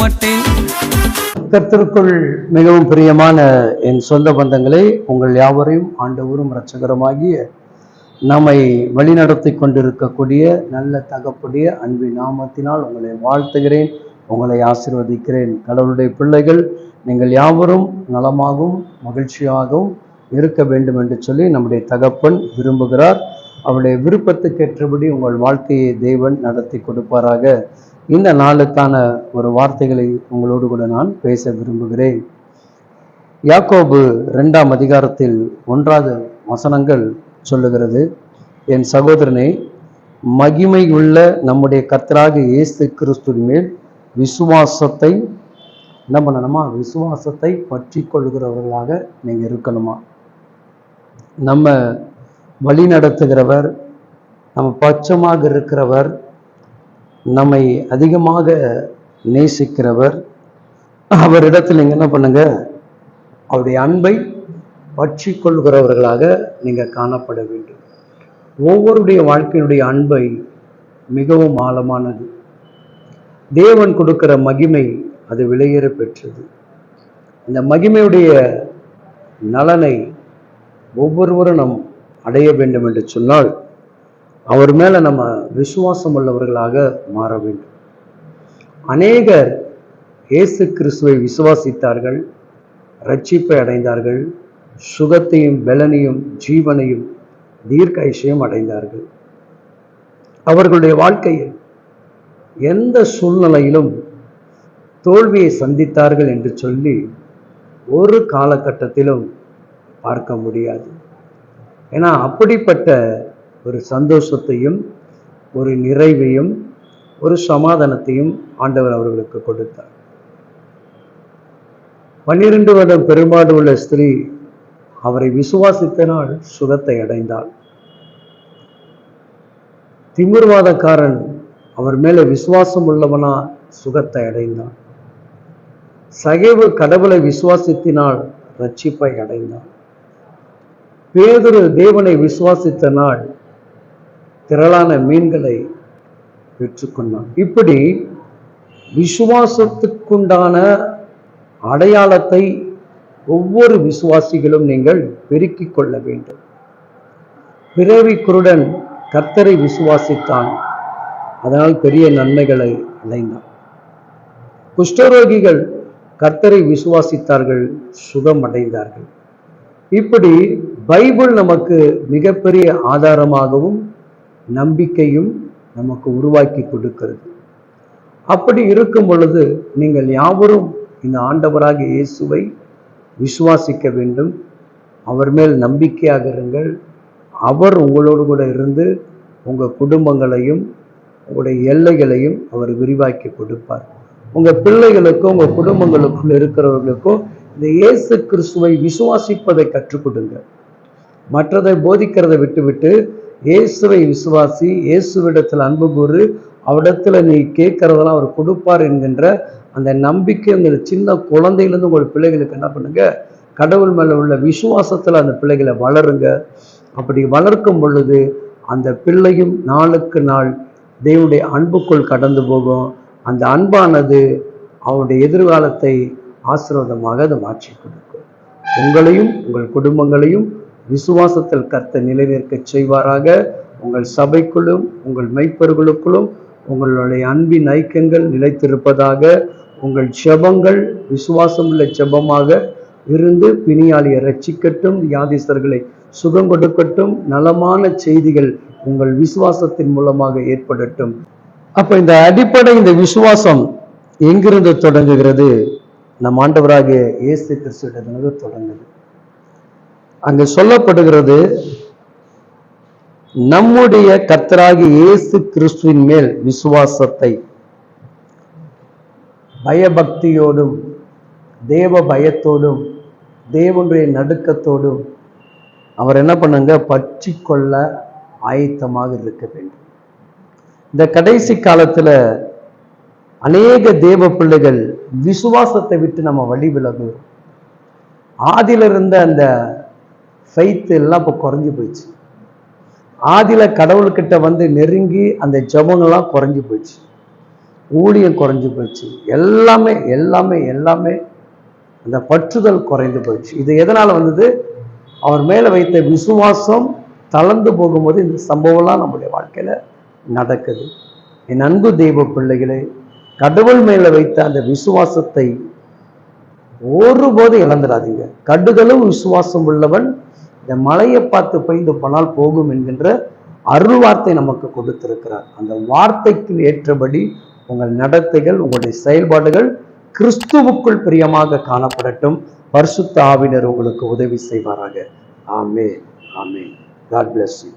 மாட்டேன். கர்த்தருக்குள் மிகவும் பிரியமான என் சொந்த பந்தங்களே, உங்கள் யாவரையும் ஆண்டவரும் இரட்சகருமாகிய நம்மை வழிநடத்தி கொண்டிருக்கக்கூடிய நல்ல தகப்புடைய அன்பின் நாமத்தினால் உங்களை வாழ்த்துகிறேன், உங்களை ஆசீர்வதிக்கிறேன். கடவுளுடைய பிள்ளைகள் நீங்கள் யாவரும் நலமாகவும் மகிழ்ச்சியாகவும் இருக்க வேண்டும் என்று சொல்லி நம்முடைய தகப்பன் விரும்புகிறார். அவருடைய விருப்பத்துக்கேற்றபடி உங்கள் வாழ்க்கையை தேவன் நடத்தி கொடுப்பாராக. இந்த நாளுக்கான ஒரு வார்த்தைகளை உங்களோடு கூட நான் பேச விரும்புகிறேன். யாக்கோபு 2ஆம் அதிகாரத்தில் 1வது வசனங்கள் சொல்லுகிறது, என் சகோதரனே, மகிமை உள்ள நம்முடைய கர்த்தராகிய இயேசு கிறிஸ்துவின் மேல் விசுவாசத்தை என்ன பண்ணணுமா? விசுவாசத்தை பற்றி கொள்கிறவர்களாக நீங்க இருக்கணுமா? நம்ம வழி நடத்துகிறவர், நம்ம பட்சமாக இருக்கிறவர், நம்மை அதிகமாக நேசிக்கிறவர், அவரிடத்தில் நீங்க என்ன பண்ணுங்க? அவருடைய அன்பை பற்றி கொள்கிறவர்களாக நீங்க காணப்பட வேண்டும். ஒவ்வொருடைய வாழ்க்கையினுடைய அன்பை மிகவும் ஆழமானது. தேவன் கொடுக்கிற மகிமை அது விலையேற பெற்றது. இந்த மகிமையுடைய நலனை ஒவ்வொருவரும் நாம் அடைய வேண்டும் என்று சொன்னால் அவர் மேல நம்ம விசுவாசம் உள்ளவர்களாக மாற வேண்டும். அநேகர் இயேசு கிறிஸ்துவை விசுவாசித்தார்கள், ரட்சிப்பை அடைந்தார்கள், சுகத்தையும் பலனையும் ஜீவனையும் தீர்க்காயுசையும் அடைந்தார்கள். அவர்களுடைய வாழ்க்கையில் எந்த சூழ்நிலையிலும் தோல்வியை சந்தித்தார்கள் என்று சொல்லி ஒரு காலகட்டத்திலும் பார்க்க முடியாது. ஏன்னா அப்படிப்பட்ட ஒரு சந்தோஷத்தையும் ஒரு நிறைவையும் ஒரு சமாதானத்தையும் ஆண்டவர் அவர்களுக்கு கொடுத்தார். 12 வருடம் பெரும்பாடு உள்ள ஸ்திரீ அவரை விசுவாசித்தனால் சுகத்தை அடைந்தாள். திமிர்வாதக்காரன் அவர் மேல விசுவாசம் உள்ளவனா சுகத்தை அடைந்தான். சகேவு கடவுளை விசுவாசித்தினால் ரட்சிப்பை அடைந்தான். பேதுரு தேவனை விசுவாசித்த நாள் திரளான மீன்களை பெற்றுக்கொண்டான். இப்படி விசுவாசத்துக்குண்டான அடையாளத்தை ஒவ்வொரு விசுவாசிகளும் நீங்கள் பெருக்கிக் கொள்ள வேண்டும். பிறவி குருடன் கர்த்தரை விசுவாசித்தான், அதனால் பெரிய நன்மைகளை அடைந்தான். குஷ்டரோகிகள் கர்த்தரை விசுவாசித்தார்கள், சுகம் அடைந்தார்கள். இப்படி பைபிள் நமக்கு மிகப்பெரிய ஆதாரமாகவும் நம்பிக்கையும் நமக்கு உருவாக்கி கொடுக்கிறது. அப்படி இருக்கும் பொழுது நீங்கள் யாவரும் இந்த ஆண்டவராகிய இயேசுவை விசுவாசிக்க வேண்டும். அவர் மேல் நம்பிக்கையாக இருங்கள். அவர் உங்களோடு கூட இருந்து உங்கள் குடும்பங்களையும் உங்களுடைய எல்லைகளையும் அவர் விரிவாக்கி கொடுப்பார். உங்கள் பிள்ளைகளுக்கும் உங்கள் குடும்பங்களுக்குள் இருக்கிறவர்களுக்கும் இந்த இயேசு கிறிஸ்துவை விசுவாசிப்பதை கற்றுக் கொடுங்க. மற்றதை போதிக்கிறதை விட்டுவிட்டு இயேசுவை விசுவாசி, இயேசுவிடத்தில் அன்பு கூறு, அவரிடத்துல நீ கேட்கறதெல்லாம் அவர் கொடுப்பார் என்கின்ற அந்த நம்பிக்கை உங்கள் சின்ன குழந்தையிலேருந்து உங்கள் பிள்ளைகளுக்கு என்ன பண்ணுங்க? கடவுள் மேல உள்ள விசுவாசத்துல அந்த பிள்ளைகளை வளருங்க. அப்படி வளர்க்கும் பொழுது அந்த பிள்ளையும் நாளுக்கு நாள் தேவனுடைய அன்புக்குள் கடந்து போகும். அந்த அன்பானது அவருடைய எதிர்காலத்தை ஆசீர்வாதமாக அதை மாற்றி கொடுக்கும். உங்களையும் உங்கள் குடும்பங்களையும் விசுவாசத்தில் கர்த்தர் நிலைநிற்க செய்வாராக. உங்கள் சபைக்குள்ளும் உங்கள் மெய்ப்பர்களுக்குள்ளும் உங்களுடைய அன்பின் ஐக்கியங்கள் நிலைத்திருப்பதாக. உங்கள் ஜெபங்கள் விசுவாசம் உள்ள ஜெபமாக இருந்து பிணியாளியை ரட்சிக்கட்டும், வியாதிஸ்தர்களை சுகம் கொடுக்கட்டும், நலமான செய்திகள் உங்கள் விசுவாசத்தின் மூலமாக ஏற்படட்டும். அப்ப இந்த அடிப்படை, இந்த விசுவாசம் எங்கிருந்து தொடங்குகிறது? நம் ஆண்டவராகிய இயேசு கிறிஸ்துவிடமிருந்து தொடங்குது. அங்கு சொல்லப்படுகிறது, நம்முடைய கர்த்தராகிய இயேசு கிறிஸ்துவின் மேல் விசுவாசத்தை பயபக்தியோடும் தேவ பயத்தோடும் தேவனுடைய நடுக்கத்தோடும் அவர் என்ன பண்ணுங்க? பற்றி கொள்ள ஆயத்தமாக இருக்க வேண்டும். இந்த கடைசி காலத்துல அநேக தேவ பிள்ளைகள் விசுவாசத்தை விட்டு நம்ம வழி விலகுவோம். ஆதியில இருந்த அந்த ஃபெய்த் எல்லாம் இப்போ குறைஞ்சி போயிடுச்சு. ஆதியில கடவுள்கிட்ட வந்து நெருங்கி அந்த ஜபங்கள்லாம் குறைஞ்சி போயிடுச்சு. ஊழியம் குறைஞ்சு போயிடுச்சு, எல்லாமே எல்லாமே எல்லாமே அந்த பற்றுதல் குறைந்து போயிடுச்சு. இது எதனால வந்தது? அவர் மேல வைத்த விசுவாசம் தளர்ந்து போகும்போது இந்த சம்பவம்லாம் நம்முடைய வாழ்க்கையில நடக்குது. என் அன்பு தெய்வ பிள்ளைகளே, கடவுள் மேல வைத்த அந்த விசுவாசத்தை ஒருபோதும் இழந்துடாதீங்க. கடுகளும் விசுவாசம் உள்ளவன் இந்த மலையை பார்த்து பெய்து போனால் போகும் என்கின்ற அருள் வார்த்தை நமக்கு கொடுத்திருக்கிறார். அந்த வார்த்தைக்கு ஏற்றபடி உங்கள் நடத்தைகள், உங்களுடைய செயல்பாடுகள் கிறிஸ்துவுக்குள் பிரியமாக காணப்படட்டும். பரிசுத்த ஆவினர் உங்களுக்கு உதவி செய்வாராக. ஆமென், ஆமென். God bless you.